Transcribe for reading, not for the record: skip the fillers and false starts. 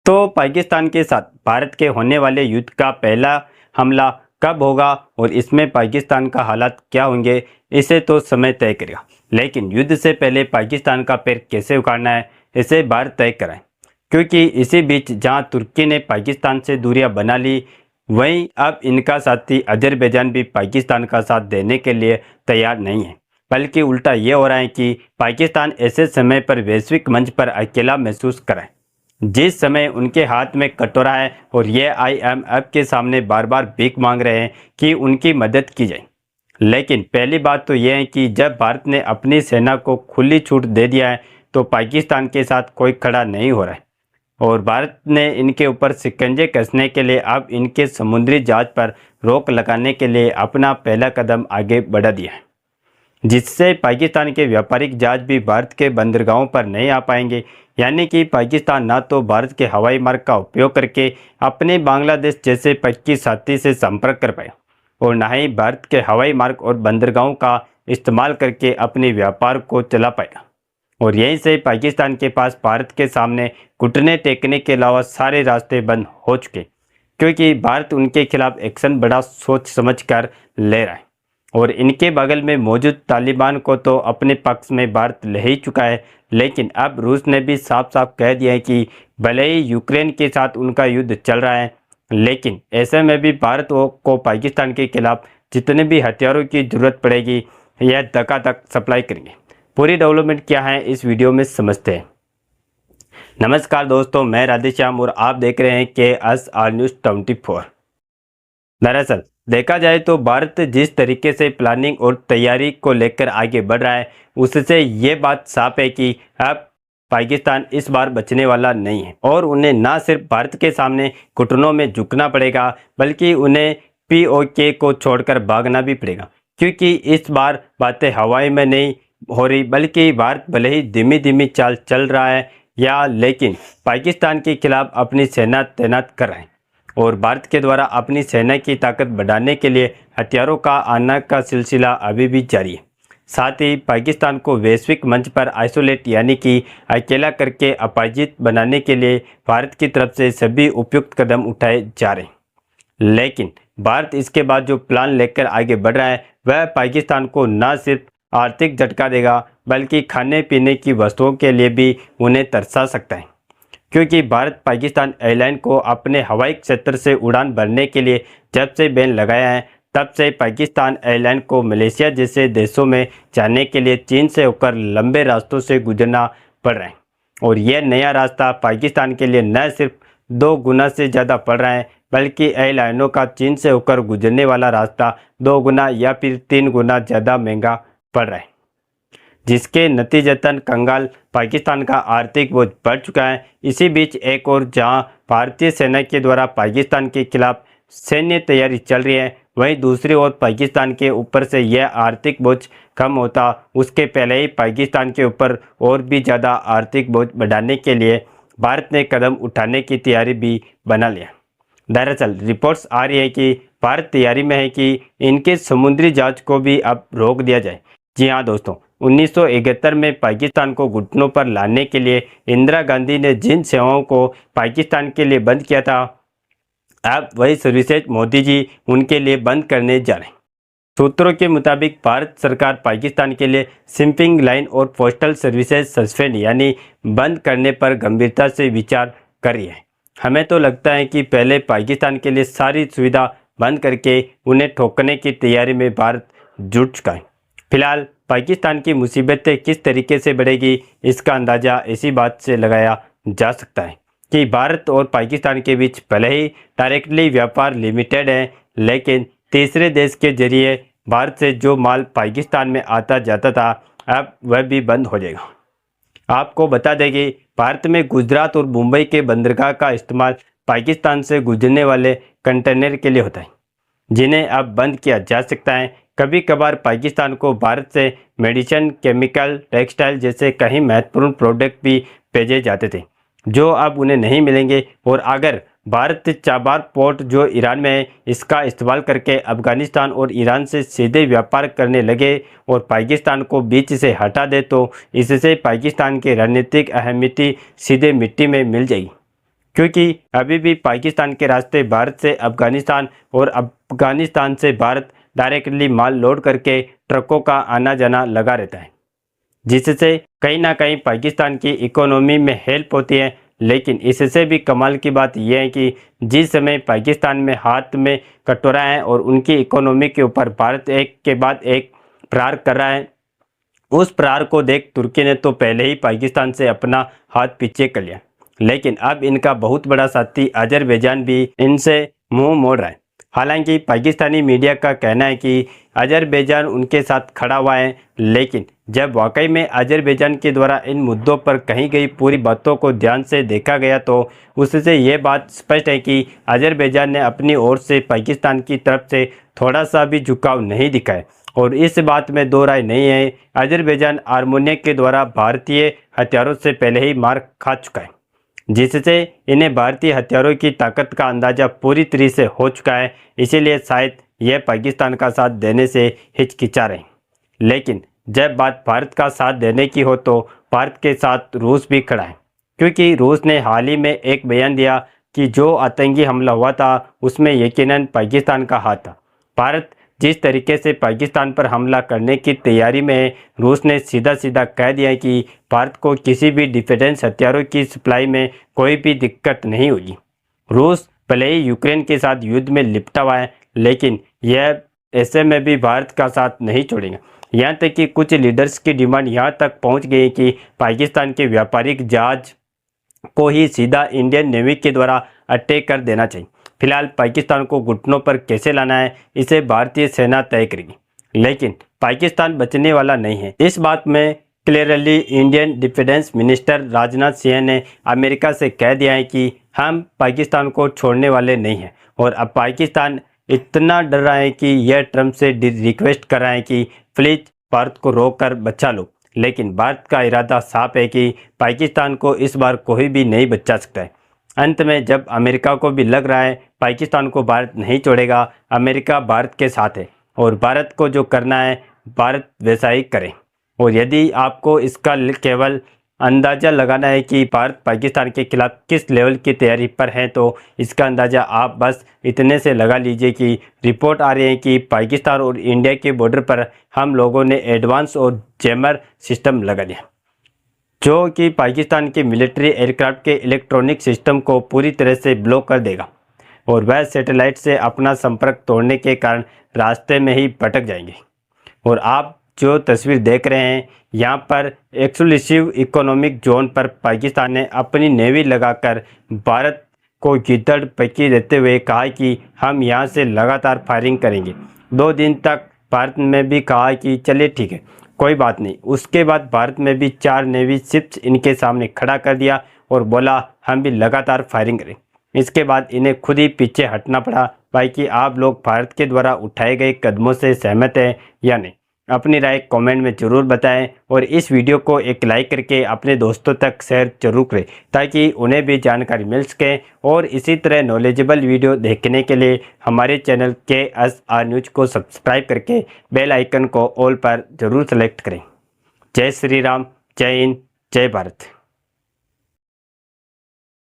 तो पाकिस्तान के साथ भारत के होने वाले युद्ध का पहला हमला कब होगा और इसमें पाकिस्तान का हालात क्या होंगे, इसे तो समय तय करेगा। लेकिन युद्ध से पहले पाकिस्तान का पैर कैसे उखाड़ना है, इसे भारत तय कराए। क्योंकि इसी बीच जहां तुर्की ने पाकिस्तान से दूरियां बना ली, वहीं अब इनका साथी अजरबैजान भी पाकिस्तान का साथ देने के लिए तैयार नहीं है। बल्कि उल्टा ये हो रहा है कि पाकिस्तान ऐसे समय पर वैश्विक मंच पर अकेला महसूस कराए, जिस समय उनके हाथ में कटोरा है और ये IMF के सामने बार बार भीख मांग रहे हैं कि उनकी मदद की जाए। लेकिन पहली बात तो यह है कि जब भारत ने अपनी सेना को खुली छूट दे दिया है तो पाकिस्तान के साथ कोई खड़ा नहीं हो रहा है और भारत ने इनके ऊपर शिकंजे कसने के लिए अब इनके समुद्री जहाज पर रोक लगाने के लिए अपना पहला कदम आगे बढ़ा दिया है, जिससे पाकिस्तान के व्यापारिक जहाज भी भारत के बंदरगाहों पर नहीं आ पाएंगे। यानी कि पाकिस्तान ना तो भारत के हवाई मार्ग का उपयोग करके अपने बांग्लादेश जैसे पक्की साथी से संपर्क कर पाए और ना ही भारत के हवाई मार्ग और बंदरगाहों का इस्तेमाल करके अपने व्यापार को चला पाएगा। और यहीं से पाकिस्तान के पास भारत के सामने घुटने टेकने के अलावा सारे रास्ते बंद हो चुके, क्योंकि भारत उनके खिलाफ एक्शन बड़ा सोच समझ कर ले रहा है। और इनके बगल में मौजूद तालिबान को तो अपने पक्ष में भारत ले ही चुका है। लेकिन अब रूस ने भी साफ साफ कह दिया है कि भले ही यूक्रेन के साथ उनका युद्ध चल रहा है, लेकिन ऐसे में भी भारत को पाकिस्तान के खिलाफ जितने भी हथियारों की जरूरत पड़ेगी, यह धक्का सप्लाई करेंगे। पूरी डेवलपमेंट क्या है इस वीडियो में समझते हैं। नमस्कार दोस्तों, मैं राधेश्याम और आप देख रहे हैं KSR News 24। दरअसल देखा जाए तो भारत जिस तरीके से प्लानिंग और तैयारी को लेकर आगे बढ़ रहा है, उससे ये बात साफ है कि अब पाकिस्तान इस बार बचने वाला नहीं है और उन्हें ना सिर्फ भारत के सामने घुटनों में झुकना पड़ेगा, बल्कि उन्हें POK को छोड़कर भागना भी पड़ेगा। क्योंकि इस बार बातें हवाई में नहीं हो रही, बल्कि भारत भले ही धीमी धीमी चाल चल रहा है लेकिन पाकिस्तान के खिलाफ अपनी सेना तैनात कर रहा है और भारत के द्वारा अपनी सेना की ताकत बढ़ाने के लिए हथियारों का आना का सिलसिला अभी भी जारी है। साथ ही पाकिस्तान को वैश्विक मंच पर आइसोलेट यानी कि अकेला करके अपराजित बनाने के लिए भारत की तरफ से सभी उपयुक्त कदम उठाए जा रहे हैं। लेकिन भारत इसके बाद जो प्लान लेकर आगे बढ़ रहा है, वह पाकिस्तान को न सिर्फ आर्थिक झटका देगा, बल्कि खाने पीने की वस्तुओं के लिए भी उन्हें तरसा सकता है। क्योंकि भारत पाकिस्तान एयरलाइन को अपने हवाई क्षेत्र से उड़ान भरने के लिए जब से बैन लगाया है, तब से पाकिस्तान एयरलाइन को मलेशिया जैसे देशों में जाने के लिए चीन से होकर लंबे रास्तों से गुजरना पड़ रहा है। और यह नया रास्ता पाकिस्तान के लिए न सिर्फ 2 गुना से ज़्यादा पड़ रहा है, बल्कि एयरलाइनों का चीन से होकर गुजरने वाला रास्ता 2 गुना या फिर 3 गुना ज़्यादा महंगा पड़ रहा है, जिसके नतीजतन कंगाल पाकिस्तान का आर्थिक बोझ बढ़ चुका है। इसी बीच एक और जहां भारतीय सेना के द्वारा पाकिस्तान के खिलाफ सैन्य तैयारी चल रही है, वहीं दूसरी ओर पाकिस्तान के ऊपर से यह आर्थिक बोझ कम होता, उसके पहले ही पाकिस्तान के ऊपर और भी ज़्यादा आर्थिक बोझ बढ़ाने के लिए भारत ने कदम उठाने की तैयारी भी बना लिया। दरअसल रिपोर्ट्स आ रही है कि भारत तैयारी में है कि इनके समुद्री जहाज को भी अब रोक दिया जाए। जी हाँ दोस्तों, 1971 में पाकिस्तान को घुटनों पर लाने के लिए इंदिरा गांधी ने जिन सेवाओं को पाकिस्तान के लिए बंद किया था, अब वही सर्विसेज मोदी जी उनके लिए बंद करने जा रहे हैं। सूत्रों के मुताबिक भारत सरकार पाकिस्तान के लिए शिपिंग लाइन और पोस्टल सर्विसेज सस्पेंड यानी बंद करने पर गंभीरता से विचार कर रही है। हमें तो लगता है कि पहले पाकिस्तान के लिए सारी सुविधा बंद करके उन्हें ठोकने की तैयारी में भारत जुट चुका है। फिलहाल पाकिस्तान की मुसीबतें किस तरीके से बढ़ेगी, इसका अंदाज़ा इसी बात से लगाया जा सकता है कि भारत और पाकिस्तान के बीच भले ही डायरेक्टली व्यापार लिमिटेड है, लेकिन तीसरे देश के जरिए भारत से जो माल पाकिस्तान में आता जाता था, अब वह भी बंद हो जाएगा। आपको बता दें कि भारत में गुजरात और मुंबई के बंदरगाह का इस्तेमाल पाकिस्तान से गुजरने वाले कंटेनर के लिए होता है, जिन्हें अब बंद किया जा सकता है। कभी कभार पाकिस्तान को भारत से मेडिसिन, केमिकल, टेक्सटाइल जैसे कई महत्वपूर्ण प्रोडक्ट भी भेजे जाते थे, जो अब उन्हें नहीं मिलेंगे। और अगर भारत चाबार पोर्ट जो ईरान में है, इसका इस्तेमाल करके अफगानिस्तान और ईरान से सीधे व्यापार करने लगे और पाकिस्तान को बीच से हटा दे, तो इससे पाकिस्तान की रणनीतिक अहमियत सीधे मिट्टी में मिल जाएगी। क्योंकि अभी भी पाकिस्तान के रास्ते भारत से अफगानिस्तान और अफगानिस्तान से भारत डायरेक्टली माल लोड करके ट्रकों का आना जाना लगा रहता है, जिससे कहीं ना कहीं पाकिस्तान की इकोनॉमी में हेल्प होती है। लेकिन इससे भी कमाल की बात यह है कि जिस समय पाकिस्तान में हाथ में कटोरा है और उनकी इकोनॉमी के ऊपर भारत एक के बाद एक प्रहार कर रहा है, उस प्रहार को देख तुर्की ने तो पहले ही पाकिस्तान से अपना हाथ पीछे कर लिया। लेकिन अब इनका बहुत बड़ा साथी अजरबैजान भी इनसे मुंह मोड़ रहा है। हालांकि पाकिस्तानी मीडिया का कहना है कि अजरबैजान उनके साथ खड़ा हुआ है, लेकिन जब वाकई में अजरबैजान के द्वारा इन मुद्दों पर कही गई पूरी बातों को ध्यान से देखा गया तो उससे ये बात स्पष्ट है कि अजरबैजान ने अपनी ओर से पाकिस्तान की तरफ से थोड़ा सा भी झुकाव नहीं दिखाया और इस बात में दो राय नहीं है। अजरबैजान आर्मेनिया के द्वारा भारतीय हथियारों से पहले ही मार खा चुका है, जिससे इन्हें भारतीय हथियारों की ताकत का अंदाज़ा पूरी तरह से हो चुका है। इसीलिए शायद यह पाकिस्तान का साथ देने से हिचकिचा रहे। लेकिन जब बात भारत का साथ देने की हो तो भारत के साथ रूस भी खड़ा है, क्योंकि रूस ने हाल ही में एक बयान दिया कि जो आतंकी हमला हुआ था उसमें यकीनन पाकिस्तान का हाथ था। भारत जिस तरीके से पाकिस्तान पर हमला करने की तैयारी में है, रूस ने सीधा सीधा कह दिया कि भारत को किसी भी डिफेंस हथियारों की सप्लाई में कोई भी दिक्कत नहीं होगी। रूस भले ही यूक्रेन के साथ युद्ध में लिपटा हुआ है, लेकिन यह ऐसे में भी भारत का साथ नहीं छोड़ेगा। यहाँ तक कि कुछ लीडर्स की डिमांड यहाँ तक पहुँच गई कि पाकिस्तान के व्यापारिक जहाज को ही सीधा इंडियन नेवी के द्वारा अटैक कर देना चाहिए। फिलहाल पाकिस्तान को घुटनों पर कैसे लाना है इसे भारतीय सेना तय करेगी, लेकिन पाकिस्तान बचने वाला नहीं है। इस बात में clearly Indian defence minister Rajnath Singh ने अमेरिका से कह दिया है कि हम पाकिस्तान को छोड़ने वाले नहीं हैं और अब पाकिस्तान इतना डर रहा है कि यह ट्रंप से रिक्वेस्ट कर रहा है कि प्लीज़ भारत को रोक कर बचा लो। लेकिन भारत का इरादा साफ है कि पाकिस्तान को इस बार कोई भी नहीं बचा सकता है। अंत में जब अमेरिका को भी लग रहा है पाकिस्तान को भारत नहीं छोड़ेगा, अमेरिका भारत के साथ है और भारत को जो करना है भारत वैसा ही करे। और यदि आपको इसका केवल अंदाज़ा लगाना है कि भारत पाकिस्तान के खिलाफ किस लेवल की तैयारी पर है, तो इसका अंदाज़ा आप बस इतने से लगा लीजिए कि रिपोर्ट आ रही है कि पाकिस्तान और इंडिया के बॉर्डर पर हम लोगों ने एडवांस और जैमर सिस्टम लगा दिया, जो कि पाकिस्तान के मिलिट्री एयरक्राफ्ट के इलेक्ट्रॉनिक सिस्टम को पूरी तरह से ब्लॉक कर देगा और वह सैटेलाइट से अपना संपर्क तोड़ने के कारण रास्ते में ही भटक जाएंगे। और आप जो तस्वीर देख रहे हैं यहाँ पर एक्सक्लूसिव इकोनॉमिक जोन पर पाकिस्तान ने अपनी नेवी लगाकर भारत को गिद्धड़ पकी देते हुए कहा कि हम यहाँ से लगातार फायरिंग करेंगे। 2 दिन तक भारत में भी कहा कि चलिए ठीक है कोई बात नहीं। उसके बाद भारत में भी 4 नेवी शिप्स इनके सामने खड़ा कर दिया और बोला हम भी लगातार फायरिंग करें। इसके बाद इन्हें खुद ही पीछे हटना पड़ा। भाई कि आप लोग भारत के द्वारा उठाए गए कदमों से सहमत हैं या नहीं, अपनी राय कमेंट में ज़रूर बताएं और इस वीडियो को एक लाइक करके अपने दोस्तों तक शेयर जरूर करें ताकि उन्हें भी जानकारी मिल सके। और इसी तरह नॉलेजेबल वीडियो देखने के लिए हमारे चैनल KSR न्यूज़ को सब्सक्राइब करके बेल आइकन को ऑल पर ज़रूर सेलेक्ट करें। जय श्री राम, जय हिंद, जय भारत।